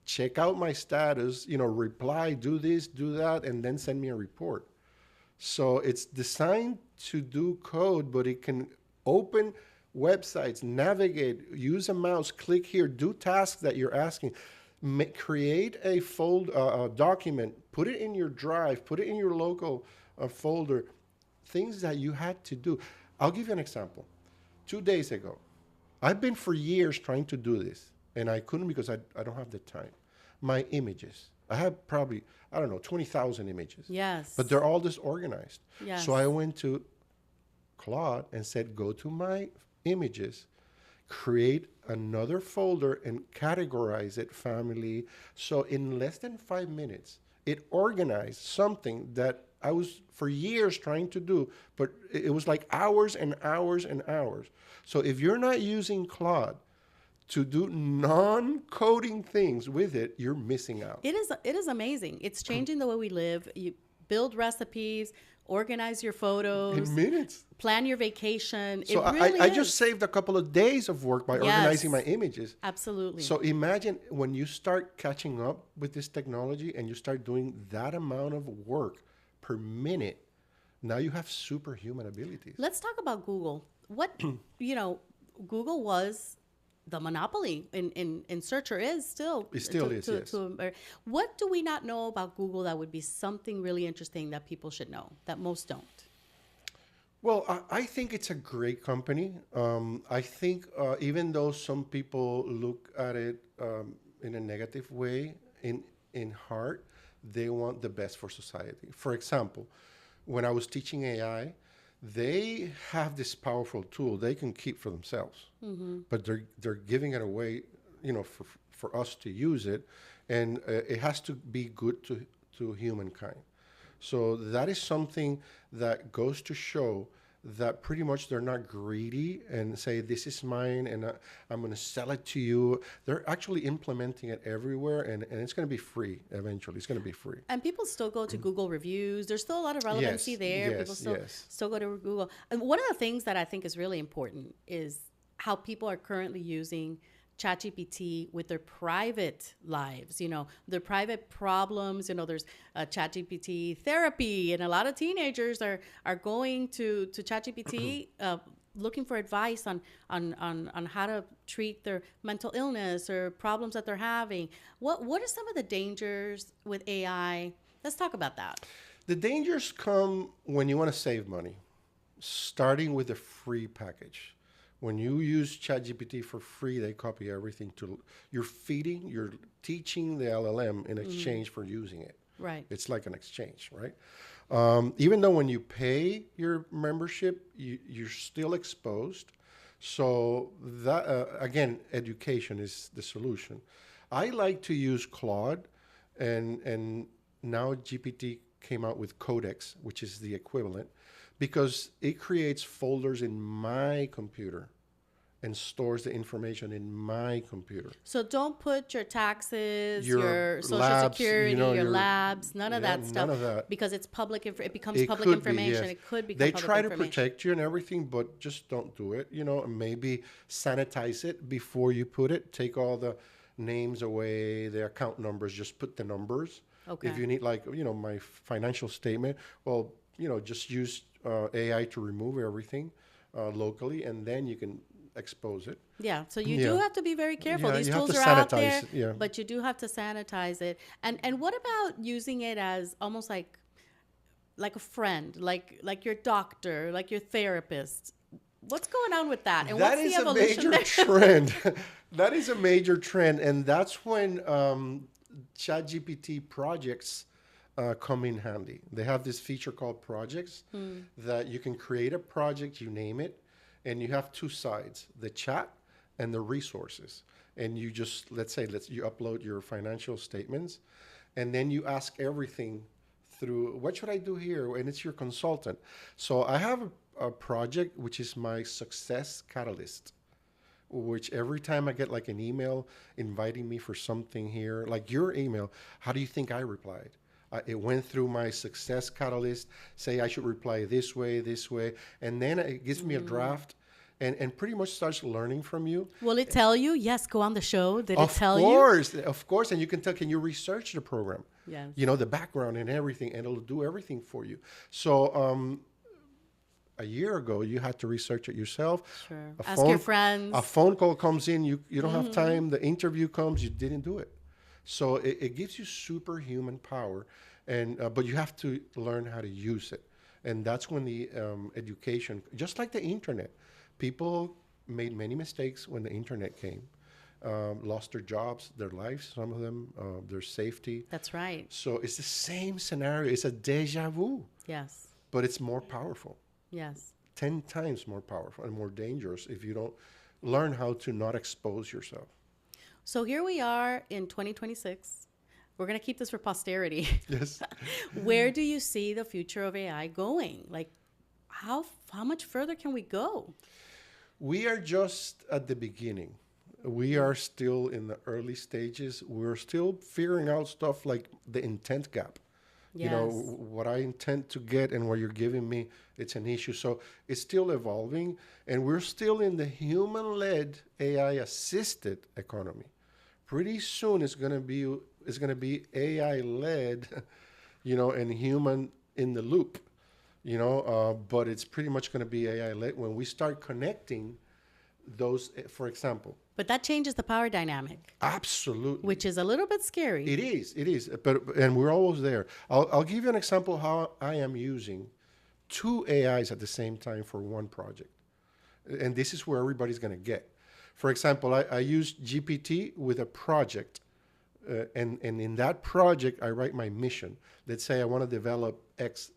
check out my status, reply, do this, do that, and then send me a report. So it's designed to do code, but it can open websites, navigate, use a mouse, click here, do tasks that you're asking. Create a document, put it in your drive, put it in your local folder, things that you had to do. I'll give you an example. 2 days ago, I've been for years trying to do this, and I couldn't because I don't have the time. My images. I have probably, 20,000 images. Yes. But they're all disorganized. Yes. So I went to Claude and said, go to my images, create another folder and categorize it family. So in less than 5 minutes, it organized something that I was for years trying to do, but it was like hours and hours and hours. So if you're not using Claude to do non-coding things with it, you're missing out. It is amazing. It's changing the way we live. You build recipes, organize your photos, In minutes. plan your vacation. So it really I is. just saved a couple of days of work by organizing my images. Absolutely. So imagine when you start catching up with this technology and you start doing that amount of work per minute, now you have superhuman abilities. Let's talk about Google. What, Google was the monopoly in search, or is still. It still is, yes. What do we not know about Google that would be something really interesting that people should know that most don't? Well, I think it's a great company. I think even though some people look at it in a negative way, in heart, they want the best for society. For example, when I was teaching AI, they have this powerful tool they can keep for themselves, but they're giving it away, for us to use it, and it has to be good to humankind. So that is something that goes to show that pretty much they're not greedy and say, this is mine and I'm going to sell it to you. They're actually implementing it everywhere, and it's going to be free eventually. It's going to be free. And people still go to Google reviews. There's still a lot of relevancy there. People still go to Google. And one of the things that I think is really important is how people are currently using ChatGPT with their private lives, their private problems. There's ChatGPT therapy, and a lot of teenagers are going to ChatGPT looking for advice on how to treat their mental illness or problems that they're having. What are some of the dangers with AI? Let's talk about that. The dangers come when you want to save money, starting with the free package. When you use ChatGPT for free, they copy everything you're teaching the LLM in exchange for using it. Right. It's like an exchange, right? Even though when you pay your membership, you're still exposed. So that, again, education is the solution. I like to use Claude, and now GPT came out with Codex, which is the equivalent, because it creates folders in my computer and stores the information in my computer. So don't put your taxes, your social labs, security, your labs, none of that stuff. None of that. Because it's public, it becomes public information. It could become They public try to information. protect you and everything, but just don't do it. And maybe sanitize it before you put it. Take all the names away, the account numbers, just put the numbers. Okay. If you need, my financial statement, well, just use AI to remove everything locally, and then you can expose it. Yeah, so you do have to be very careful. Yeah, These you have tools to are out sanitize there, it, but you do have to sanitize it. And what about using it as almost like a friend, like your doctor, like your therapist? What's going on with that? And That what's is the evolution a major trend. That is a major trend, and that's when ChatGPT projects come in handy. They have this feature called projects that you can create a project, you name it, and you have two sides, the chat and the resources. And you just, you upload your financial statements, and then you ask everything through, what should I do here? And it's your consultant. So I have a project, which is my success catalyst, which every time I get an email inviting me for something here, like your email, how do you think I replied? It went through my success catalyst, say I should reply this way, and then it gives me a draft and pretty much starts learning from you. Will it tell you? Yes, go on the show. Did it tell Of course. And you can tell, can you research the program? Yes. The background and everything, and it'll do everything for you. So a year ago, you had to research it yourself. Sure. Ask your friends. A phone call comes in, you don't have time. The interview comes, you didn't do it. So it gives you superhuman power, but you have to learn how to use it. And that's when the education, just like the internet, people made many mistakes when the internet came, lost their jobs, their lives, some of them, their safety. That's right. So it's the same scenario. It's a deja vu. Yes. But it's more powerful. Yes. 10 times more powerful and more dangerous if you don't learn how to not expose yourself. So here we are in 2026. We're going to keep this for posterity. Yes. Where do you see the future of AI going? How much further can we go? We are just at the beginning. We are still in the early stages. We're still figuring out stuff like the intent gap. Yes. What I intend to get and what you're giving me, it's an issue. So it's still evolving, and we're still in the human-led, AI-assisted economy. Pretty soon it's going to be AI-led, and human in the loop, but it's pretty much going to be AI-led when we start connecting those, for example. But that changes the power dynamic. Absolutely. Which is a little bit scary. It is. And we're always there. I'll give you an example how I am using two AIs at the same time for one project. And this is where everybody's going to get. For example, I use GPT with a project And in that project, I write my mission. Let's say I want to develop X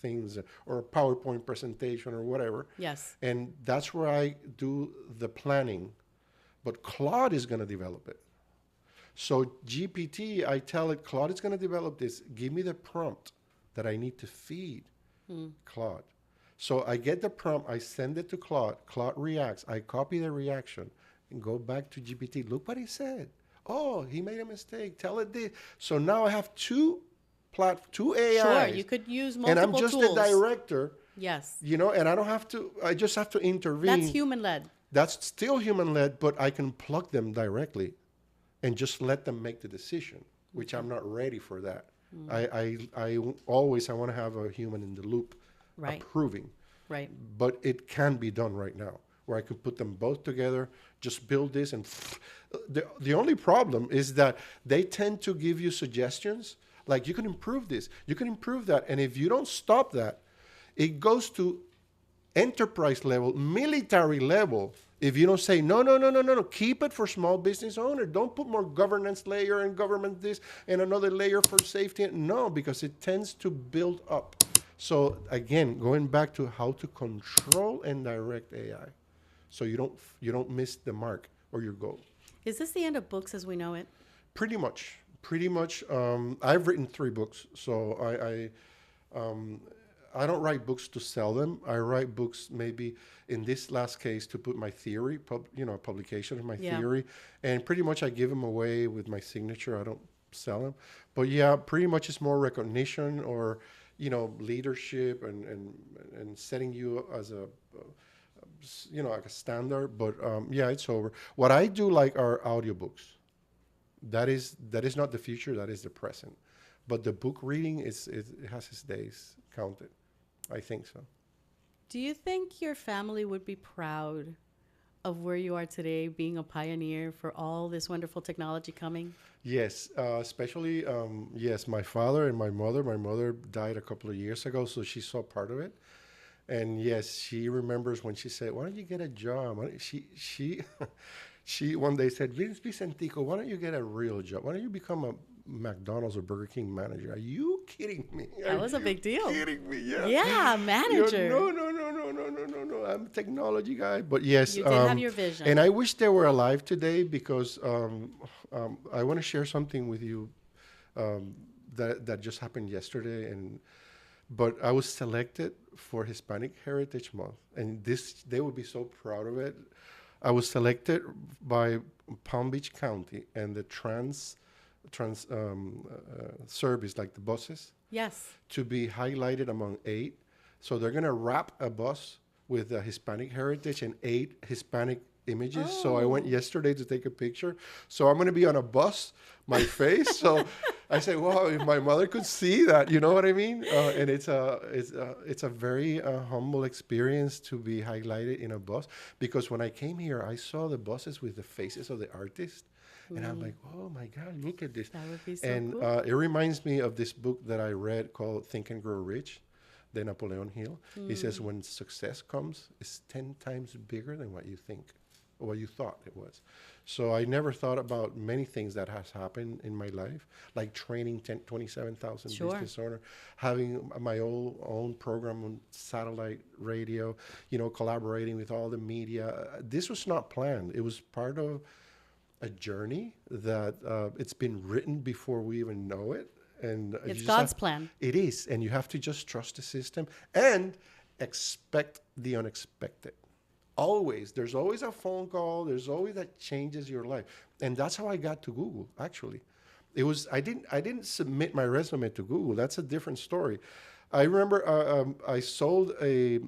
things or a PowerPoint presentation or whatever. Yes. And that's where I do the planning. But Claude is going to develop it. So GPT, I tell it, Claude is going to develop this. Give me the prompt that I need to feed Claude. So I get the prompt, I send it to Claude. Claude reacts. I copy the reaction and go back to GPT. Look what he said. Oh, he made a mistake. Tell it this. So now I have two AIs. Sure, you could use multiple and I'm just tools. the director. Yes. And I don't have to, I just have to intervene. That's human-led. That's still human-led, but I can plug them directly and just let them make the decision, which I'm not ready for that. I always want to have a human in the loop approving. Right. But it can be done right now, where I could put them both together, just build this. And the only problem is that they tend to give you suggestions, like you can improve this, you can improve that. And if you don't stop that, it goes to enterprise level, military level. If you don't say, no, keep it for small business owner. Don't put more governance layer and government this and another layer for safety. No, because it tends to build up. So again, going back to how to control and direct AI, so you don't miss the mark or your goal. Is this the end of books as we know it? Pretty much. I've written 3 books, so I don't write books to sell them. I write books maybe in this last case to put my theory, publication of my theory, and pretty much I give them away with my signature. I don't sell them, but yeah, pretty much it's more recognition or leadership and setting you as a like a standard. But yeah, it's over. What I do like are audiobooks. That is not the future. That is the present. But the book reading it has its days counted. I think so. Do you think your family would be proud of where you are today, being a pioneer for all this wonderful technology coming? Yes, especially, yes, my father and my mother. My mother died a couple of years ago, so she saw part of it. And yes, she remembers when she said, why don't you get a job? She one day said, Vicentico, why don't you get a real job? Why don't you become a McDonald's or Burger King manager? Are you kidding me? That was a big deal. Kidding me? Yeah. Yeah, manager. No. I'm a technology guy. But yes. You did have your vision. And I wish they were alive today because I want to share something with you that just happened yesterday. But I was selected for Hispanic Heritage Month. And they would be so proud of it. I was selected by Palm Beach County and the trans service, like the buses. Yes. To be highlighted among 8. So they're going to wrap a bus with Hispanic heritage and 8 Hispanic images. Oh. So I went yesterday to take a picture. So I'm going to be on a bus, my face. So I said, wow, if my mother could see that, you know what I mean? And it's a very humble experience to be highlighted in a bus. Because when I came here, I saw the buses with the faces of the artists. And I'm like, oh my God, look at this. That would be so cool. And it reminds me of this book that I read called Think and Grow Rich, by Napoleon Hill. He says, when success comes, it's 10 times bigger than what you think, or what you thought it was. So I never thought about many things that has happened in my life, like training 27,000 business owners, having my own program on satellite radio, collaborating with all the media. This was not planned. It was part of a journey that it's been written before we even know it. And it's God's plan. It is. And you have to just trust the system and expect the unexpected. Always. There's always a phone call. There's always that changes your life. And that's how I got to Google, actually. I didn't submit my resume to Google. That's a different story. I remember I sold a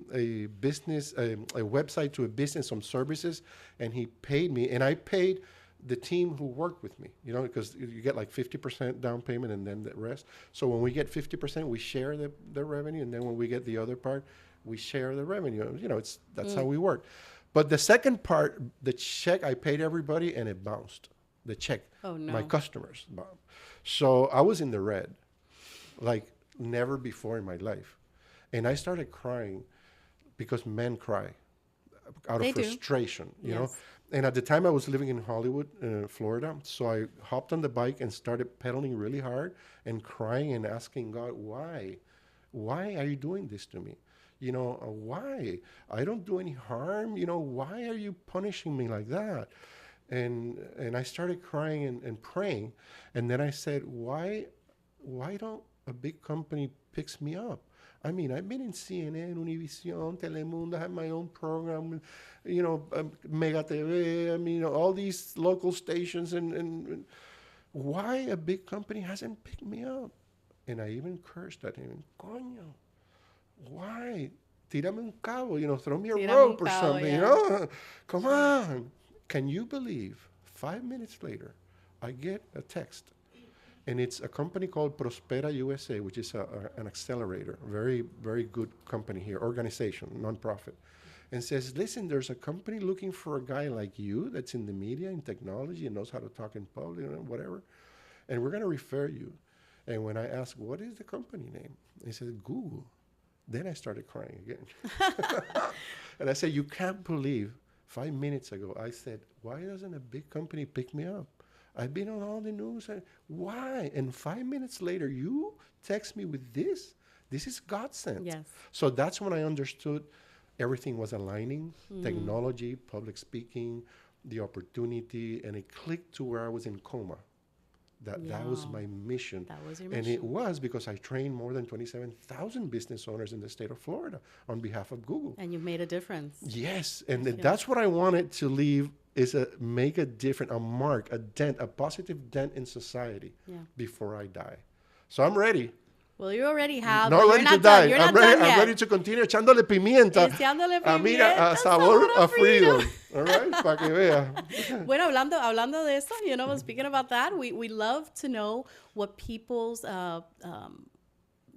business, a website to a business, some services, and he paid me. And I paid the team who worked with me, because you get like 50% down payment and then the rest. So when we get 50%, we share the revenue. And then when we get the other part, we share the revenue. That's how we work. But the second part, the check, I paid everybody and it bounced. The check. Oh, no. My customers. So I was in the red, like never before in my life. And I started crying because men cry. out of They do. frustration, you know. Yes. And at the time I was living in Hollywood, Florida, so I hopped on the bike and started pedaling really hard and crying and asking God, why? Why are you doing this to me? You know, why? I don't do any harm. You know, why are you punishing me like that? And I started crying and praying. And then I said, why don't a big company picks me up? I mean, I've been in CNN, Univision, Telemundo, I have my own program, you know, Mega TV, I mean, all these local stations, and why a big company hasn't picked me up? And I even cursed at him, coño, why? Tírame un cabo, you know, throw me a Tírame un rope or cabo, something, yeah. you know? Come on. Can you believe 5 minutes later, I get a text, and it's a company called Prospera USA, which is an accelerator, very, very good company here, organization, nonprofit, and says, listen, there's a company looking for a guy like you that's in the media and technology and knows how to talk in public and whatever, and we're going to refer you. And when I asked, what is the company name? He said, Google. Then I started crying again. And I said, you can't believe 5 minutes ago I said, why doesn't a big company pick me up? I've been on all the news. Why? And 5 minutes later, you text me with this? This is God sent. Yes. So that's when I understood everything was aligning, technology, public speaking, the opportunity, and it clicked to where I was in coma. That was my mission. That was your And mission. it was because I trained more than 27,000 business owners in the state of Florida on behalf of Google. And you've made a difference. Yes, and that's what I wanted to leave, is make a difference, a mark, a dent, a positive dent in society before I die. So I'm ready. Well, you already have. Not but ready you're to not die. done. You're I'm not ready. done I'm yet. ready to continue echándole pimienta. Echándole A pimienta, sabor sabor a a freedom. freedom. All right, para que vea. Bueno, hablando de eso, you know, speaking about that, we love to know what people's,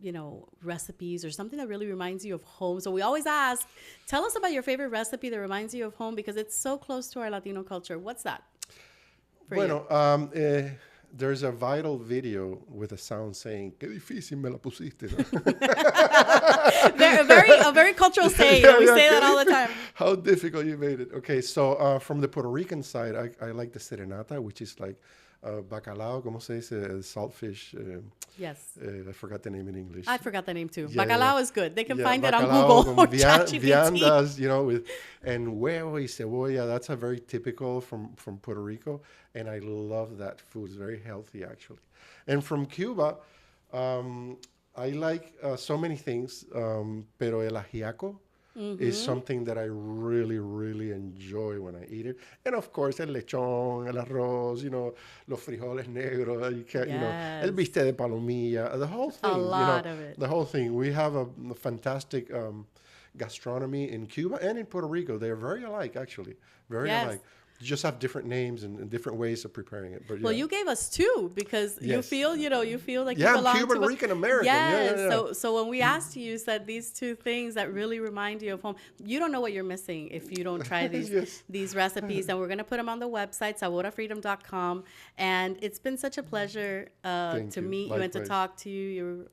you know, recipes or something that really reminds you of home. So we always ask, tell us about your favorite recipe that reminds you of home, because it's so close to our Latino culture. What's that for you? Bueno, there's a viral video with a sound saying, "Qué difícil me la pusiste." a very cultural saying. We say that all the time. How difficult you made it. Okay, so from the Puerto Rican side, I like the serenata, which is like bacalao, ¿cómo se dice? Saltfish. Yes. I forgot the name in English. I forgot the name too. Yeah, Bacalao is good. They can find it on bacalao Google con or ChatGPT. viandas, you know, and huevo y cebolla. That's a very typical from Puerto Rico, and I love that food. It's very healthy, actually. And from Cuba, I like so many things, pero el ajiaco is something that I really, really enjoy when I eat it. And of course, el lechón, el arroz, you know, los frijoles negros, you know, el bistec de palomilla, the whole thing. A lot you know, of it. The whole thing. We have a fantastic gastronomy in Cuba and in Puerto Rico. They're very alike, actually. Very alike. You just have different names and different ways of preparing it. But well, you gave us two because you feel like you I'm belong Cuban, to Rican, American. Yes. Yeah. So when we asked you, you said these two things that really remind you of home. You don't know what you're missing if you don't try these these recipes. And we're going to put them on the website, saborafreedom.com. And it's been such a pleasure to meet you and to talk to you. You're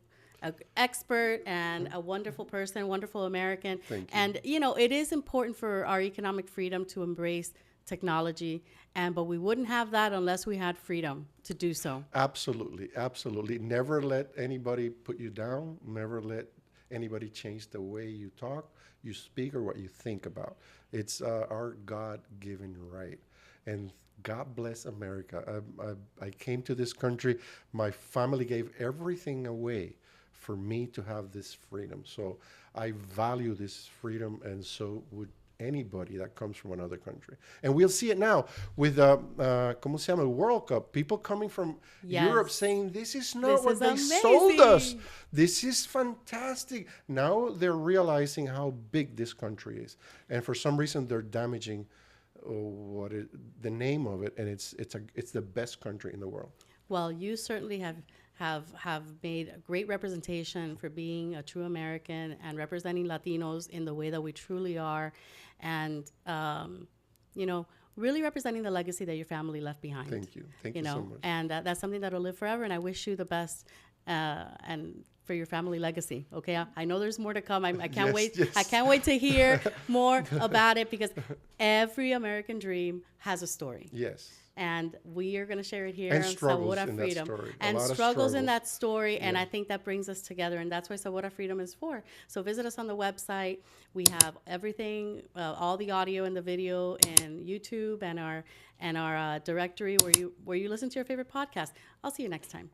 an expert and a wonderful person, wonderful American. Thank you. And, you know, it is important for our economic freedom to embrace technology, but we wouldn't have that unless we had freedom to do so. Absolutely, absolutely. Never let anybody put you down. Never let anybody change the way you talk, you speak, or what you think about. It's our God-given right. And God bless America. I came to this country. My family gave everything away for me to have this freedom. So I value this freedom, and so would anybody that comes from another country. And we'll see it now with ¿cómo se llama? World Cup. People coming from Europe saying, this is not what they sold us. This is fantastic. Now they're realizing how big this country is. And for some reason, they're damaging the name of it. And it's the best country in the world. Well, you certainly have made a great representation for being a true American and representing Latinos in the way that we truly are, and you know, really representing the legacy that your family left behind. Thank you so much. And that's something that will live forever. And I wish you the best. And for your family legacy. Okay, I know there's more to come. I can't Yes, wait. yes. I can't wait to hear more about it, because every American dream has a story. Yes. And we are going to share it here And on struggles Sabor in that Freedom. story. A And lot of struggles in struggles. that story. And Yeah. I think that brings us together. And that's why Sabor Freedom is for. So visit us on the website. We have everything, all the audio and the video, and YouTube, and our directory where you listen to your favorite podcast. I'll see you next time.